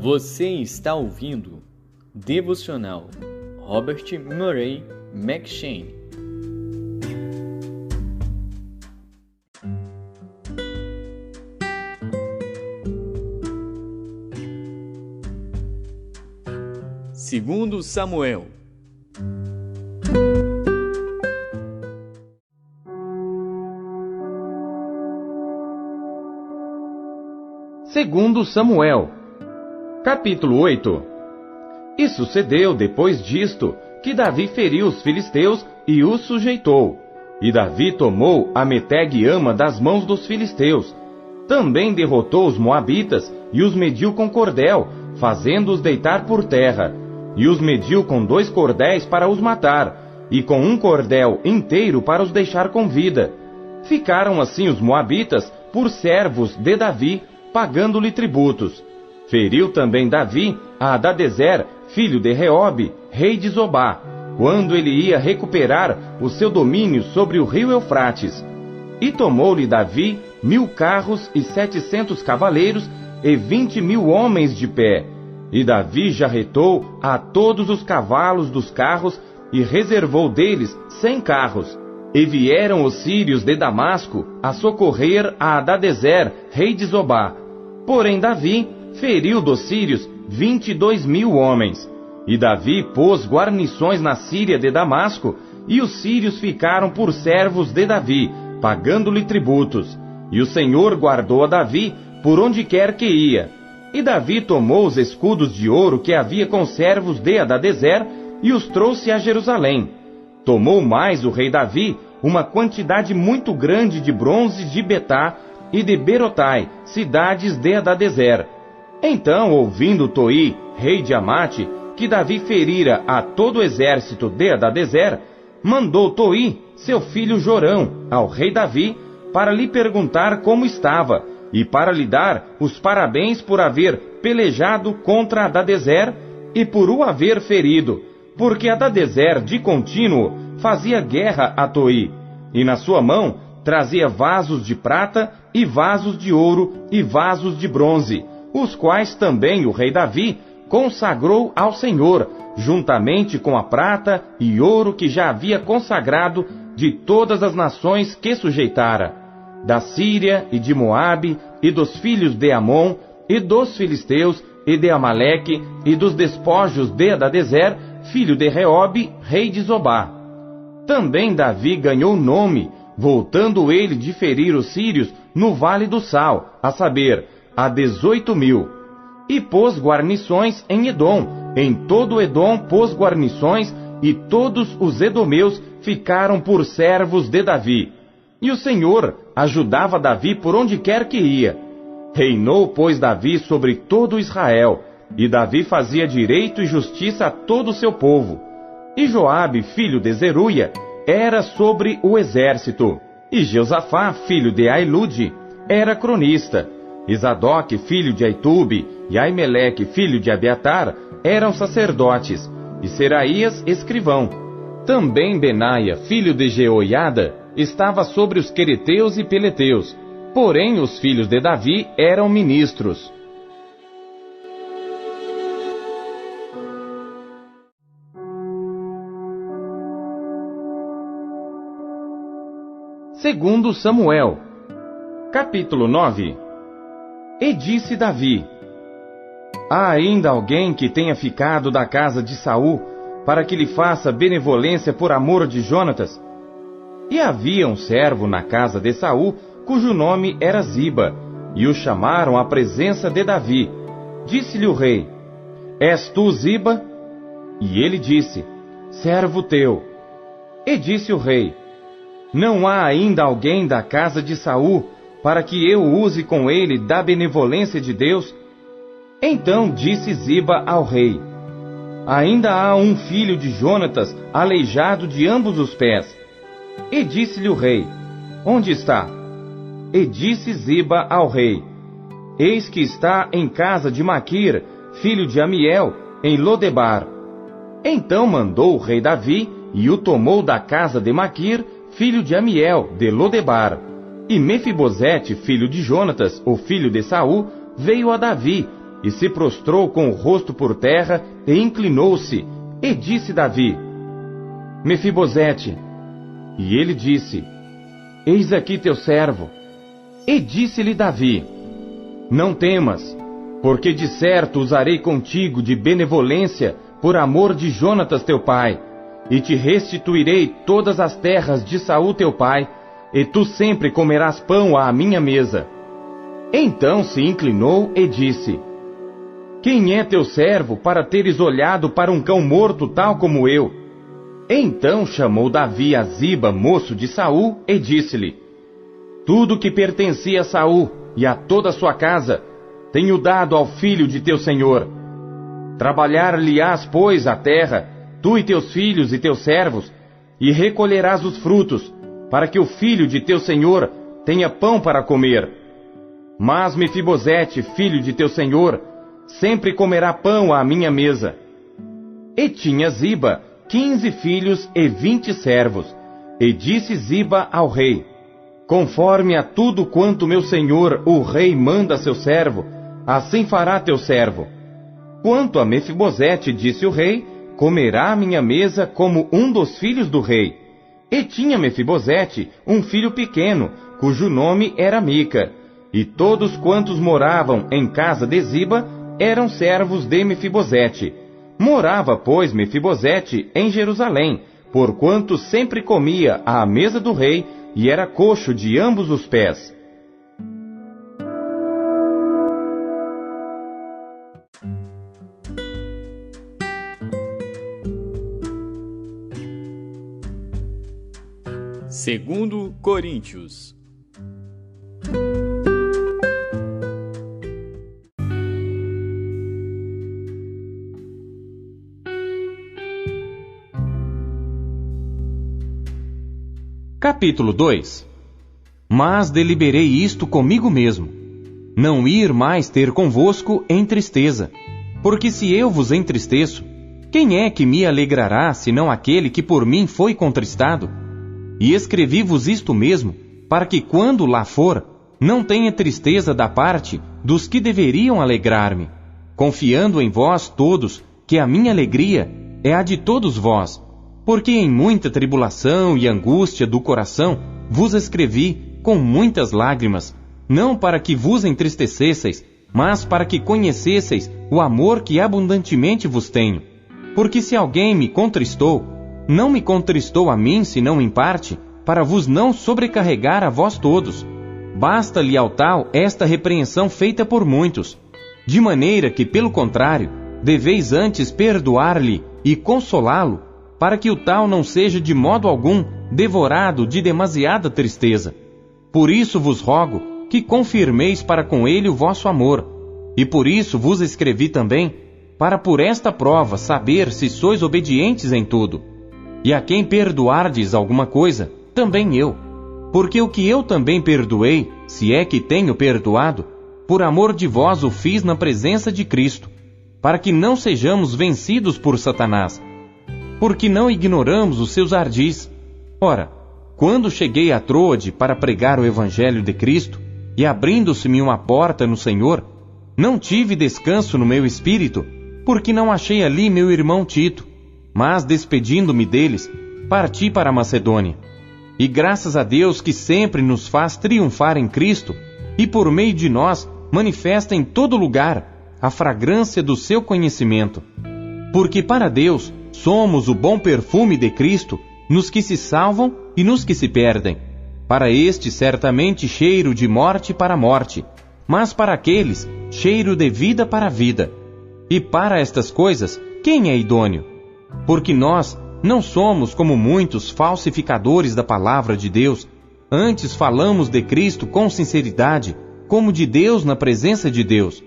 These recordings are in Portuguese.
Você está ouvindo Devocional Robert Murray McCheyne. Segundo Samuel. Segundo Samuel, capítulo 8. E sucedeu depois disto, que Davi feriu os filisteus e os sujeitou. E Davi tomou a Meteg-ama das mãos dos filisteus. Também derrotou os moabitas e os mediu com cordel, fazendo-os deitar por terra. E os mediu com 2 cordéis para os matar, e com 1 cordel inteiro para os deixar com vida. Ficaram assim os moabitas por servos de Davi, pagando-lhe tributos. Feriu também Davi a Hadadezer, filho de Reobe, rei de Zobá, quando ele ia recuperar o seu domínio sobre o rio Eufrates. E tomou-lhe Davi 1000 carros e 700 cavaleiros e 20.000 homens de pé. E Davi jarretou a todos os cavalos dos carros e reservou deles 100 carros. E vieram os sírios de Damasco a socorrer a Hadadezer, rei de Zobá. Porém Davi feriu dos sírios 22.000 homens. E Davi pôs guarnições na Síria de Damasco, e os sírios ficaram por servos de Davi, pagando-lhe tributos. E o Senhor guardou a Davi por onde quer que ia. E Davi tomou os escudos de ouro que havia com servos de Hadadezer, e os trouxe a Jerusalém. Tomou mais o rei Davi uma quantidade muito grande de bronze de Betá e de Berotai, cidades de Hadadezer. Então, ouvindo Toi, rei de Amate, que Davi ferira a todo o exército de Hadadezer, mandou Toi, seu filho Jorão, ao rei Davi, para lhe perguntar como estava, e para lhe dar os parabéns por haver pelejado contra Hadadezer e por o haver ferido, porque Hadadezer, de contínuo, fazia guerra a Toi, e na sua mão trazia vasos de prata e vasos de ouro e vasos de bronze, os quais também o rei Davi consagrou ao Senhor, juntamente com a prata e ouro que já havia consagrado de todas as nações que sujeitara, da Síria e de Moabe, e dos filhos de Amon, e dos filisteus, e de Amaleque, e dos despojos de Hadadezer, filho de Reobe, rei de Zobá. Também Davi ganhou nome, voltando ele de ferir os sírios no Vale do Sal, a saber, a 18.000. E pôs guarnições em Edom, em todo Edom pôs guarnições, e todos os edomeus ficaram por servos de Davi. E o Senhor ajudava Davi por onde quer que ia. Reinou, pois, Davi sobre todo Israel, e Davi fazia direito e justiça a todo o seu povo. E Joabe, filho de Zeruia, era sobre o exército. E Jeosafá, filho de Ailude, era cronista. E Zadoque, filho de Aitube, e Aimeleque, filho de Abiatar, eram sacerdotes. E Seraías, escrivão. Também Benaia, filho de Jeoiada, estava sobre os quereteus e peleteus. Porém, os filhos de Davi eram ministros. Segundo Samuel, capítulo 9. E disse Davi: Há ainda alguém que tenha ficado da casa de Saul, para que lhe faça benevolência por amor de Jonatas? E havia um servo na casa de Saul, cujo nome era Ziba, e o chamaram à presença de Davi. Disse-lhe o rei: És tu Ziba? E ele disse: Servo teu. E disse o rei: Não há ainda alguém da casa de Saul, para que eu use com ele da benevolência de Deus? Então disse Ziba ao rei: Ainda há um filho de Jonatas, aleijado de ambos os pés. E disse-lhe o rei: Onde está? E disse Ziba ao rei: Eis que está em casa de Maquir, filho de Amiel, em Lodebar. Então mandou o rei Davi, e o tomou da casa de Maquir, filho de Amiel, de Lodebar. E Mefibosete, filho de Jonatas, o filho de Saul, veio a Davi, e se prostrou com o rosto por terra e inclinou-se, e disse Davi: Mefibosete. E ele disse: Eis aqui teu servo. E disse-lhe Davi: Não temas, porque de certo usarei contigo de benevolência por amor de Jonatas teu pai, e te restituirei todas as terras de Saul teu pai, e tu sempre comerás pão à minha mesa. Então se inclinou e disse: Quem é teu servo para teres olhado para um cão morto tal como eu? Então chamou Davi a Ziba, moço de Saul, e disse-lhe: Tudo que pertencia a Saul e a toda a sua casa tenho dado ao filho de teu senhor. Trabalhar-lhe-ás, pois, a terra, tu e teus filhos e teus servos, e recolherás os frutos, para que o filho de teu senhor tenha pão para comer. Mas Mefibosete, filho de teu senhor, sempre comerá pão à minha mesa. E tinha Ziba 15 filhos e 20 servos. E disse Ziba ao rei: Conforme a tudo quanto meu senhor, o rei, manda a seu servo, assim fará teu servo. Quanto a Mefibosete, disse o rei, comerá à minha mesa como um dos filhos do rei. E tinha Mefibosete um filho pequeno, cujo nome era Mica. E todos quantos moravam em casa de Ziba eram servos de Mefibosete. Morava, pois, Mefibosete em Jerusalém, porquanto sempre comia à mesa do rei, e era coxo de ambos os pés. Segundo Coríntios. Capítulo 2. Mas deliberei isto comigo mesmo, não ir mais ter convosco em tristeza. Porque se eu vos entristeço, quem é que me alegrará, senão aquele que por mim foi contristado? E escrevi-vos isto mesmo, para que quando lá for, não tenha tristeza da parte dos que deveriam alegrar-me, confiando em vós todos, que a minha alegria é a de todos vós. Porque em muita tribulação e angústia do coração vos escrevi com muitas lágrimas, não para que vos entristecesseis, mas para que conhecesseis o amor que abundantemente vos tenho. Porque se alguém me contristou, não me contristou a mim senão em parte, para vos não sobrecarregar a vós todos. Basta-lhe ao tal esta repreensão feita por muitos, de maneira que, pelo contrário, deveis antes perdoar-lhe e consolá-lo, para que o tal não seja de modo algum devorado de demasiada tristeza. Por isso vos rogo que confirmeis para com ele o vosso amor, e por isso vos escrevi também, para por esta prova saber se sois obedientes em tudo. E a quem perdoardes alguma coisa, também eu. Porque o que eu também perdoei, se é que tenho perdoado, por amor de vós o fiz na presença de Cristo, para que não sejamos vencidos por Satanás. Porque não ignoramos os seus ardis. Ora, quando cheguei a Troade para pregar o Evangelho de Cristo, e abrindo-se-me uma porta no Senhor, não tive descanso no meu espírito, porque não achei ali meu irmão Tito, mas despedindo-me deles, parti para a Macedônia. E graças a Deus que sempre nos faz triunfar em Cristo, e por meio de nós manifesta em todo lugar a fragrância do seu conhecimento. Porque para Deus somos o bom perfume de Cristo nos que se salvam e nos que se perdem. Para estes certamente cheiro de morte para morte, mas para aqueles cheiro de vida para vida. E para estas coisas quem é idôneo? Porque nós não somos como muitos falsificadores da palavra de Deus, antes falamos de Cristo com sinceridade, como de Deus na presença de Deus.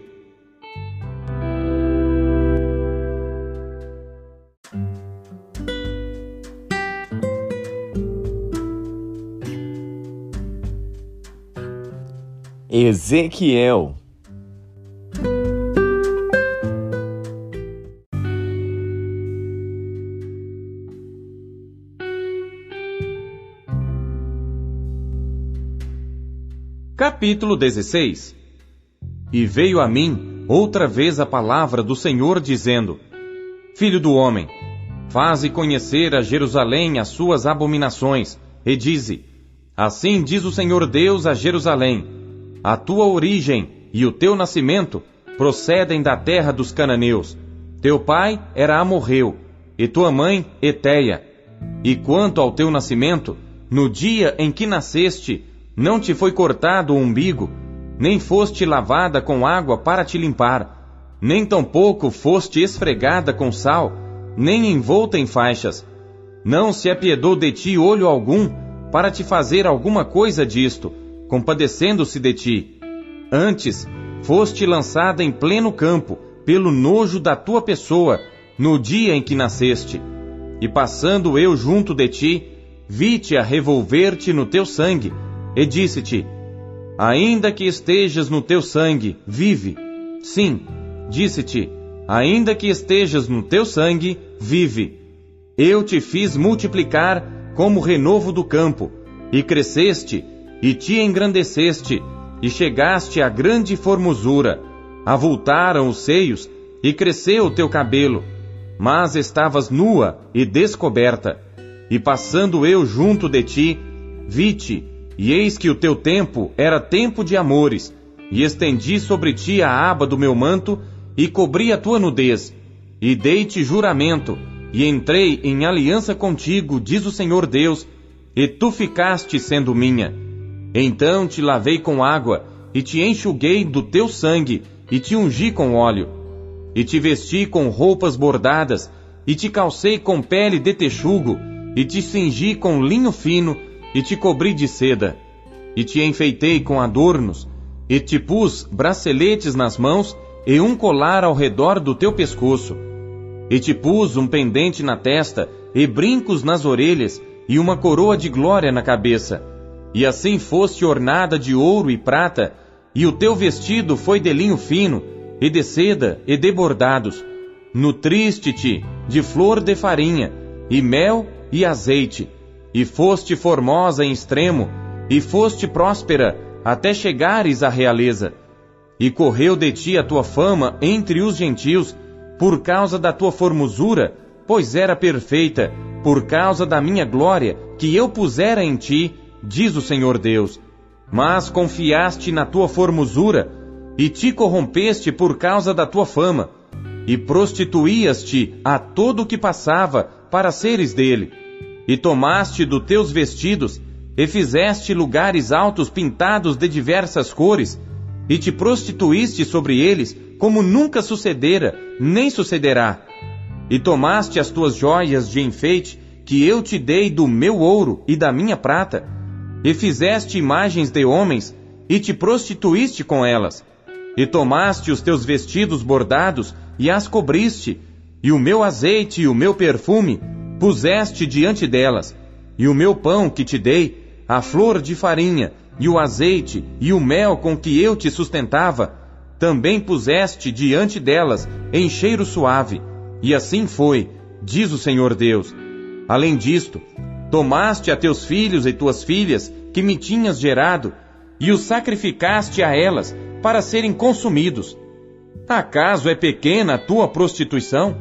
Ezequiel. Capítulo 16. E veio a mim outra vez a palavra do Senhor, dizendo: Filho do homem, faze conhecer a Jerusalém as suas abominações, e dize: Assim diz o Senhor Deus a Jerusalém: A tua origem e o teu nascimento procedem da terra dos cananeus. Teu pai era amorreu, e tua mãe Eteia. E quanto ao teu nascimento, no dia em que nasceste, não te foi cortado o umbigo, nem foste lavada com água para te limpar, nem tampouco foste esfregada com sal, nem envolta em faixas. Não se apiedou de ti olho algum para te fazer alguma coisa disto, compadecendo-se de ti. Antes, foste lançada em pleno campo, pelo nojo da tua pessoa, no dia em que nasceste. E passando eu junto de ti, vi-te a revolver-te no teu sangue, e disse-te: Ainda que estejas no teu sangue, vive. Sim, disse-te: Ainda que estejas no teu sangue, vive. Eu te fiz multiplicar como renovo do campo, e cresceste, e te engrandeceste, e chegaste à grande formosura. Avultaram os seios, e cresceu o teu cabelo, mas estavas nua e descoberta. E passando eu junto de ti, vi-te, e eis que o teu tempo era tempo de amores, e estendi sobre ti a aba do meu manto, e cobri a tua nudez, e dei-te juramento, e entrei em aliança contigo, diz o Senhor Deus, e tu ficaste sendo minha. Então te lavei com água, e te enxuguei do teu sangue, e te ungi com óleo. E te vesti com roupas bordadas, e te calcei com pele de texugo, e te cingi com linho fino, e te cobri de seda. E te enfeitei com adornos, e te pus braceletes nas mãos, e um colar ao redor do teu pescoço. E te pus um pendente na testa, e brincos nas orelhas, e uma coroa de glória na cabeça. E assim foste ornada de ouro e prata, e o teu vestido foi de linho fino, e de seda, e de bordados. Nutriste-te de flor de farinha, e mel e azeite, e foste formosa em extremo, e foste próspera, até chegares à realeza. E correu de ti a tua fama entre os gentios, por causa da tua formosura, pois era perfeita, por causa da minha glória, que eu pusera em ti, diz o Senhor Deus. Mas confiaste na tua formosura, e te corrompeste por causa da tua fama, e prostituías-te a todo o que passava, para seres dele. E tomaste dos teus vestidos, e fizeste lugares altos pintados de diversas cores, e te prostituíste sobre eles, como nunca sucedera, nem sucederá. E tomaste as tuas joias de enfeite, que eu te dei do meu ouro e da minha prata, e fizeste imagens de homens, e te prostituíste com elas. E tomaste os teus vestidos bordados, e as cobriste, e o meu azeite e o meu perfume puseste diante delas, e o meu pão que te dei, a flor de farinha, e o azeite, e o mel com que eu te sustentava, também puseste diante delas em cheiro suave. E assim foi, diz o Senhor Deus. Além disto, tomaste a teus filhos e tuas filhas, que me tinhas gerado, e os sacrificaste a elas, para serem consumidos. Acaso é pequena a tua prostituição?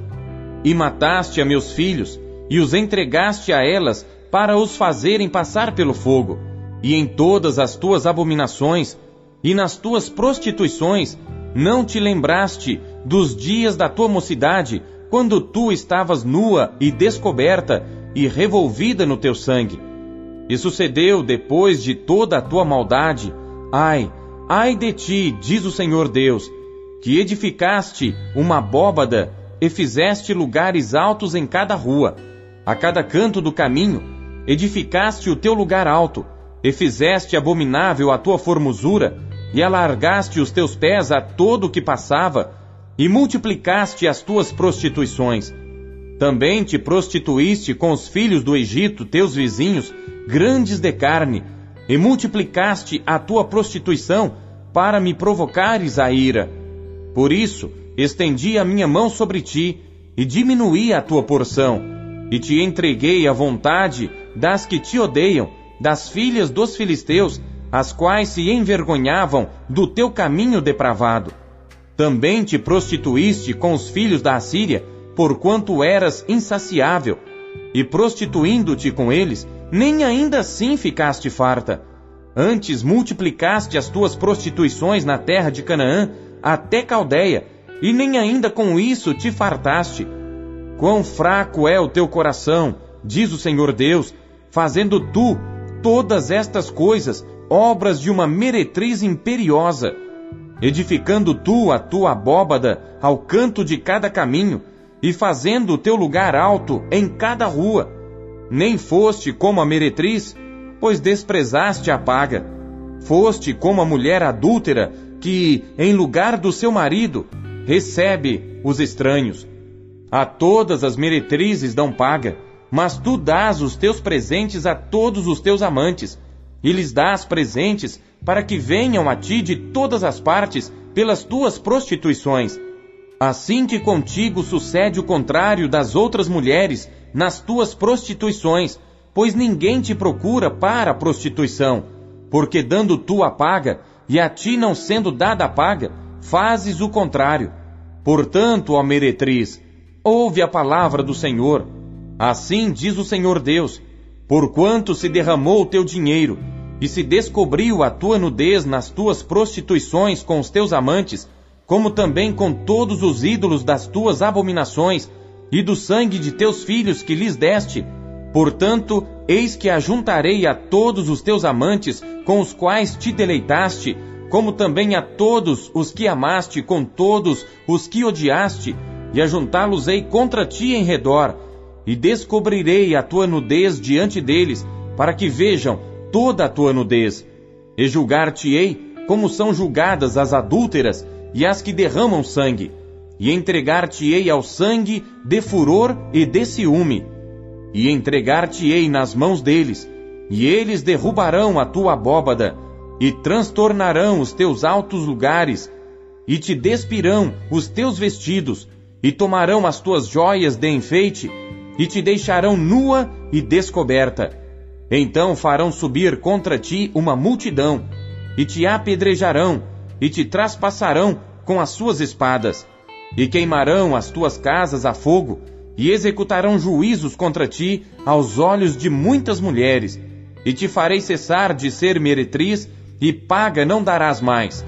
E mataste a meus filhos, e os entregaste a elas, para os fazerem passar pelo fogo. E em todas as tuas abominações, e nas tuas prostituições, não te lembraste dos dias da tua mocidade, quando tu estavas nua e descoberta, e revolvida no teu sangue. E sucedeu depois de toda a tua maldade, ai de ti, diz o Senhor Deus, que edificaste uma abóbada, e fizeste lugares altos em cada rua, a cada canto do caminho, edificaste o teu lugar alto, e fizeste abominável a tua formosura, e alargaste os teus pés a todo o que passava, e multiplicaste as tuas prostituições. Também te prostituíste com os filhos do Egito, teus vizinhos, grandes de carne, e multiplicaste a tua prostituição, para me provocares a ira. Por isso, estendi a minha mão sobre ti, e diminuí a tua porção, e te entreguei à vontade das que te odeiam, das filhas dos filisteus, as quais se envergonhavam do teu caminho depravado. Também te prostituíste com os filhos da Assíria, porquanto eras insaciável, e prostituindo-te com eles, nem ainda assim ficaste farta. Antes multiplicaste as tuas prostituições na terra de Canaã, até Caldeia, e nem ainda com isso te fartaste. Quão fraco é o teu coração, diz o Senhor Deus, fazendo tu todas estas coisas, obras de uma meretriz imperiosa, edificando tu a tua abóbada ao canto de cada caminho, e fazendo o teu lugar alto em cada rua. Nem foste como a meretriz, pois desprezaste a paga. Foste como a mulher adúltera, que, em lugar do seu marido, recebe os estranhos. A todas as meretrizes dão paga, mas tu dás os teus presentes a todos os teus amantes, e lhes dás presentes para que venham a ti de todas as partes pelas tuas prostituições. Assim que contigo sucede o contrário das outras mulheres nas tuas prostituições, pois ninguém te procura para a prostituição, porque dando tu a paga, e a ti não sendo dada a paga, fazes o contrário. Portanto, ó meretriz, ouve a palavra do Senhor. Assim diz o Senhor Deus, porquanto se derramou o teu dinheiro, e se descobriu a tua nudez nas tuas prostituições com os teus amantes, como também com todos os ídolos das tuas abominações, e do sangue de teus filhos que lhes deste. Portanto, eis que ajuntarei a todos os teus amantes, com os quais te deleitaste, como também a todos os que amaste com todos os que odiaste, e ajuntá-los-ei contra ti em redor, e descobrirei a tua nudez diante deles, para que vejam toda a tua nudez. E julgar-te-ei como são julgadas as adúlteras e as que derramam sangue, e entregar-te-ei ao sangue de furor e de ciúme, e entregar-te-ei nas mãos deles, e eles derrubarão a tua abóbada, e transtornarão os teus altos lugares, e te despirão os teus vestidos, e tomarão as tuas joias de enfeite, e te deixarão nua e descoberta. Então farão subir contra ti uma multidão, e te apedrejarão, e te traspassarão com as suas espadas, e queimarão as tuas casas a fogo, e executarão juízos contra ti aos olhos de muitas mulheres, e te farei cessar de ser meretriz, e paga não darás mais.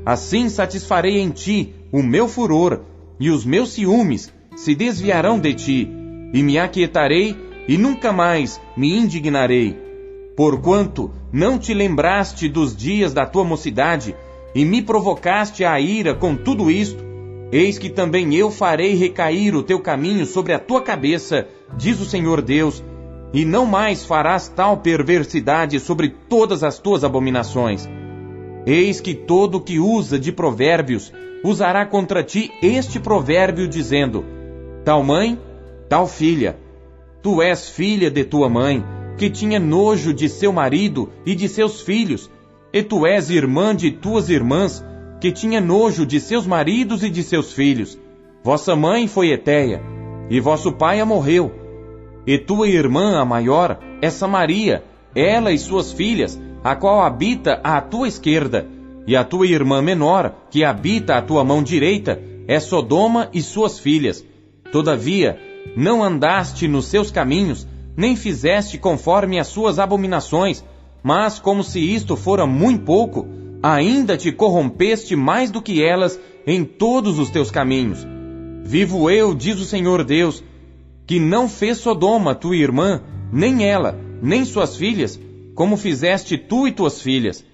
Assim satisfarei em ti o meu furor, e os meus ciúmes se desviarão de ti, e me aquietarei, e nunca mais me indignarei. Porquanto não te lembraste dos dias da tua mocidade, e me provocaste a ira com tudo isto, eis que também eu farei recair o teu caminho sobre a tua cabeça, diz o Senhor Deus, e não mais farás tal perversidade sobre todas as tuas abominações. Eis que todo que usa de provérbios usará contra ti este provérbio, dizendo: tal mãe, tal filha. Tu és filha de tua mãe, que tinha nojo de seu marido e de seus filhos, e tu és irmã de tuas irmãs, que tinha nojo de seus maridos e de seus filhos. Vossa mãe foi Eteia, e vosso pai a morreu. E tua irmã, a maior, é Samaria, ela e suas filhas, a qual habita à tua esquerda. E a tua irmã menor, que habita à tua mão direita, é Sodoma e suas filhas. Todavia, não andaste nos seus caminhos, nem fizeste conforme as suas abominações, mas como se isto fora muito pouco, ainda te corrompeste mais do que elas em todos os teus caminhos. Vivo eu, diz o Senhor Deus, que não fez Sodoma tua irmã, nem ela, nem suas filhas, como fizeste tu e tuas filhas.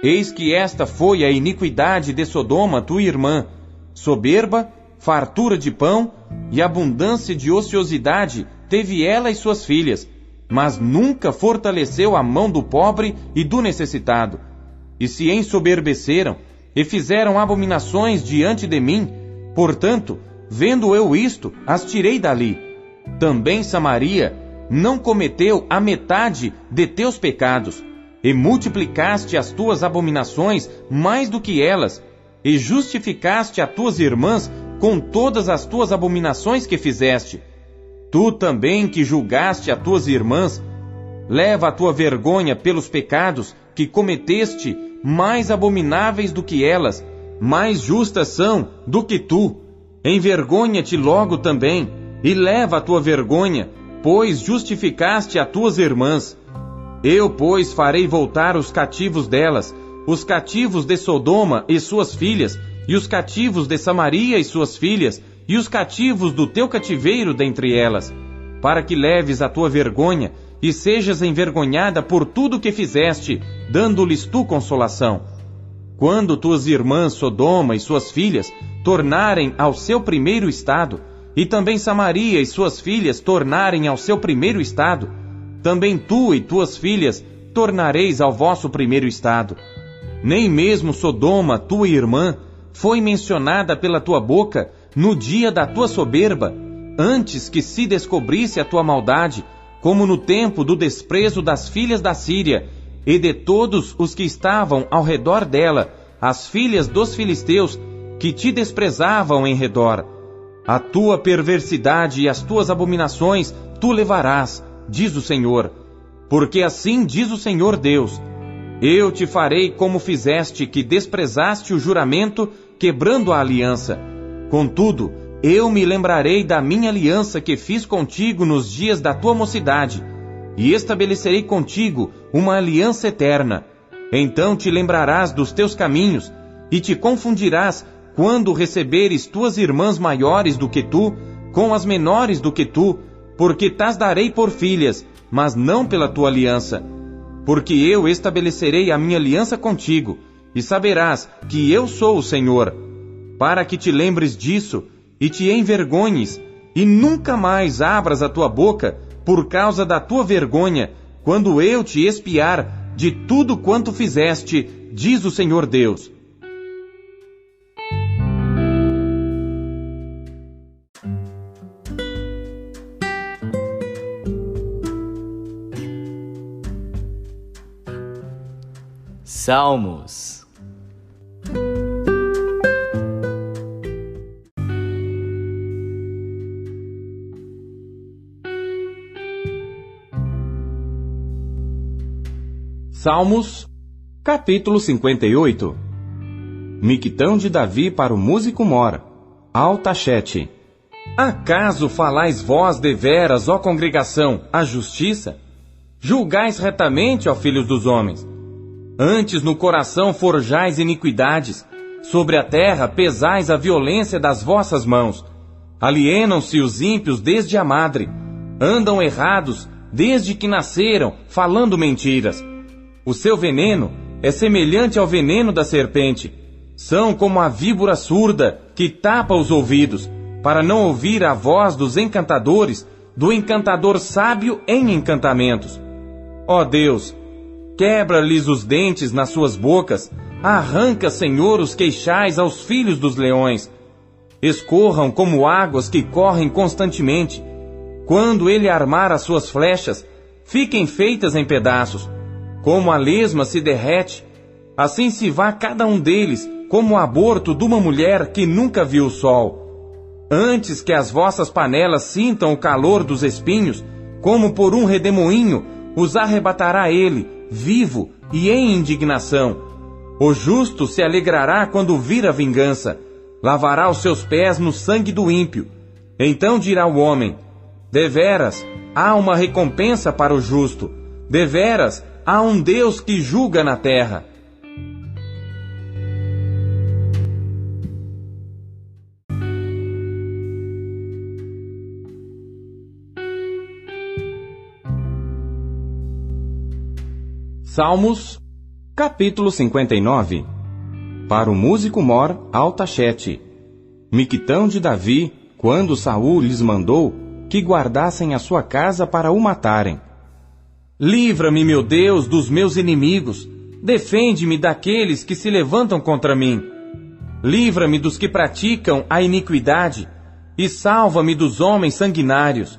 Eis que esta foi a iniquidade de Sodoma tua irmã, soberba, fartura de pão e abundância de ociosidade teve ela e suas filhas, mas nunca fortaleceu a mão do pobre e do necessitado. E se ensoberbeceram e fizeram abominações diante de mim, portanto, vendo eu isto, as tirei dali. Também Samaria não cometeu a metade de teus pecados, e multiplicaste as tuas abominações mais do que elas, e justificaste as tuas irmãs com todas as tuas abominações que fizeste. Tu também que julgaste as tuas irmãs, leva a tua vergonha pelos pecados que cometeste mais abomináveis do que elas, mais justas são do que tu. Envergonha-te logo também, e leva a tua vergonha, pois justificaste as tuas irmãs. Eu, pois, farei voltar os cativos delas, os cativos de Sodoma e suas filhas, e os cativos de Samaria e suas filhas, e os cativos do teu cativeiro dentre elas, para que leves a tua vergonha, e sejas envergonhada por tudo que fizeste, dando-lhes tu consolação. Quando tuas irmãs Sodoma e suas filhas tornarem ao seu primeiro estado, e também Samaria e suas filhas tornarem ao seu primeiro estado, também tu e tuas filhas tornareis ao vosso primeiro estado. Nem mesmo Sodoma, tua irmã, foi mencionada pela tua boca no dia da tua soberba, antes que se descobrisse a tua maldade, como no tempo do desprezo das filhas da Síria, e de todos os que estavam ao redor dela, as filhas dos filisteus, que te desprezavam em redor. A tua perversidade e as tuas abominações tu levarás, diz o Senhor. Porque assim diz o Senhor Deus: eu te farei como fizeste, que desprezaste o juramento, quebrando a aliança. Contudo, eu me lembrarei da minha aliança que fiz contigo nos dias da tua mocidade, e estabelecerei contigo uma aliança eterna. Então te lembrarás dos teus caminhos, e te confundirás quando receberes tuas irmãs maiores do que tu, com as menores do que tu, porque t'as darei por filhas, mas não pela tua aliança. Porque eu estabelecerei a minha aliança contigo, e saberás que eu sou o Senhor, para que te lembres disso, e te envergonhes, e nunca mais abras a tua boca, por causa da tua vergonha, quando eu te expiar de tudo quanto fizeste, diz o Senhor Deus. Salmos. Salmos, capítulo 58. Miquitão de Davi para o músico mor, Altachete. Acaso falais vós deveras, ó congregação, a justiça? Julgais retamente, ó filhos dos homens. Antes no coração forjais iniquidades, sobre a terra pesais a violência das vossas mãos. Alienam-se os ímpios desde a madre, andam errados desde que nasceram, falando mentiras. O seu veneno é semelhante ao veneno da serpente. São como a víbora surda que tapa os ouvidos, para não ouvir a voz dos encantadores, do encantador sábio em encantamentos. Ó Deus, quebra-lhes os dentes nas suas bocas, arranca, Senhor, os queixais aos filhos dos leões. Escorram como águas que correm constantemente. Quando ele armar as suas flechas, fiquem feitas em pedaços. Como a lesma se derrete, assim se vá cada um deles, como o aborto de uma mulher que nunca viu o sol. Antes que as vossas panelas sintam o calor dos espinhos, como por um redemoinho, os arrebatará ele, vivo e em indignação. O justo se alegrará quando vir a vingança, lavará os seus pés no sangue do ímpio. Então dirá o homem: deveras, há uma recompensa para o justo, deveras, há um Deus que julga na terra. Salmos, capítulo 59. Para o músico mor, Altachete. Miquitão de Davi, quando Saul lhes mandou que guardassem a sua casa para o matarem. Livra-me, meu Deus, dos meus inimigos. Defende-me daqueles que se levantam contra mim. Livra-me dos que praticam a iniquidade, e salva-me dos homens sanguinários.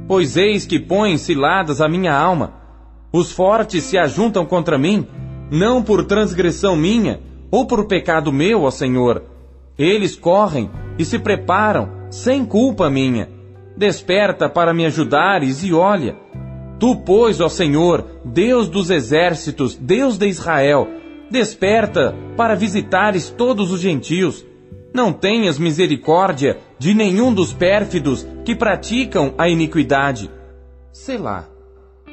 Pois eis que põem ciladas a minha alma. Os fortes se ajuntam contra mim, não por transgressão minha, ou por pecado meu, ó Senhor. Eles correm e se preparam, sem culpa minha. Desperta para me ajudares e olha. Tu, pois, ó Senhor, Deus dos exércitos, Deus de Israel, Desperta para visitares todos os gentios. Não tenhas misericórdia de nenhum dos pérfidos que praticam a iniquidade. Selá.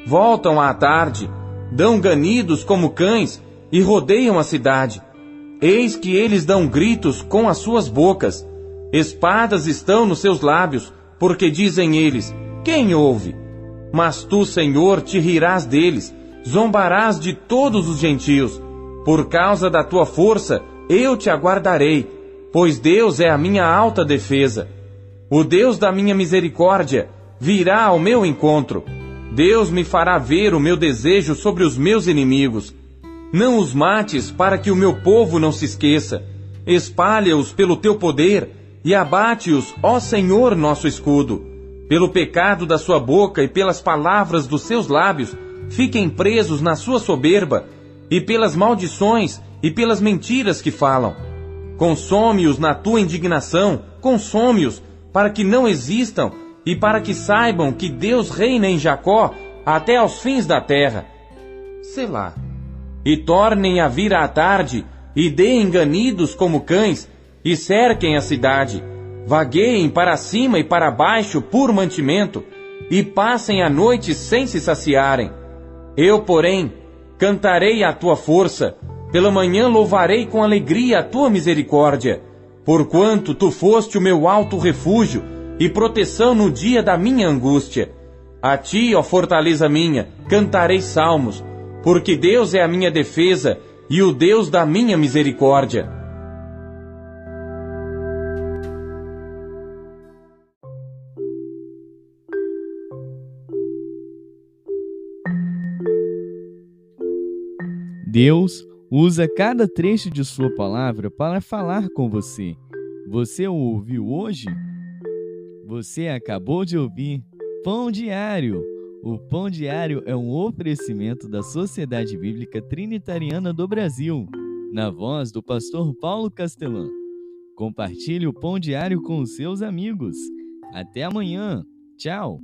Voltam à tarde, dão ganidos como cães e rodeiam a cidade. Eis que eles dão gritos com as suas bocas. Espadas estão nos seus lábios, porque dizem eles: quem ouve? Mas tu, Senhor, te rirás deles, zombarás de todos os gentios. Por causa da tua força, eu te aguardarei, pois Deus é a minha alta defesa. O Deus da minha misericórdia virá ao meu encontro. Deus me fará ver o meu desejo sobre os meus inimigos. Não os mates para que o meu povo não se esqueça. Espalha-os pelo teu poder e abate-os, ó Senhor, nosso escudo. Pelo pecado da sua boca e pelas palavras dos seus lábios, fiquem presos na sua soberba, e pelas maldições e pelas mentiras que falam. Consome-os na tua indignação, consome-os, para que não existam e para que saibam que Deus reina em Jacó até aos fins da terra. Selá. E tornem a vir à tarde, e deem ganidos como cães, e cerquem a cidade. Vagueiem para cima e para baixo por mantimento, e passem a noite sem se saciarem. Eu, porém, cantarei a tua força, pela manhã louvarei com alegria a tua misericórdia, porquanto tu foste o meu alto refúgio e proteção no dia da minha angústia. A ti, ó fortaleza minha, cantarei salmos, porque Deus é a minha defesa e o Deus da minha misericórdia. Deus usa cada trecho de sua palavra para falar com você. Você o ouviu hoje? Você acabou de ouvir Pão Diário. O Pão Diário é um oferecimento da Sociedade Bíblica Trinitariana do Brasil, na voz do pastor Paulo Castelã. Compartilhe o Pão Diário com os seus amigos. Até amanhã. Tchau.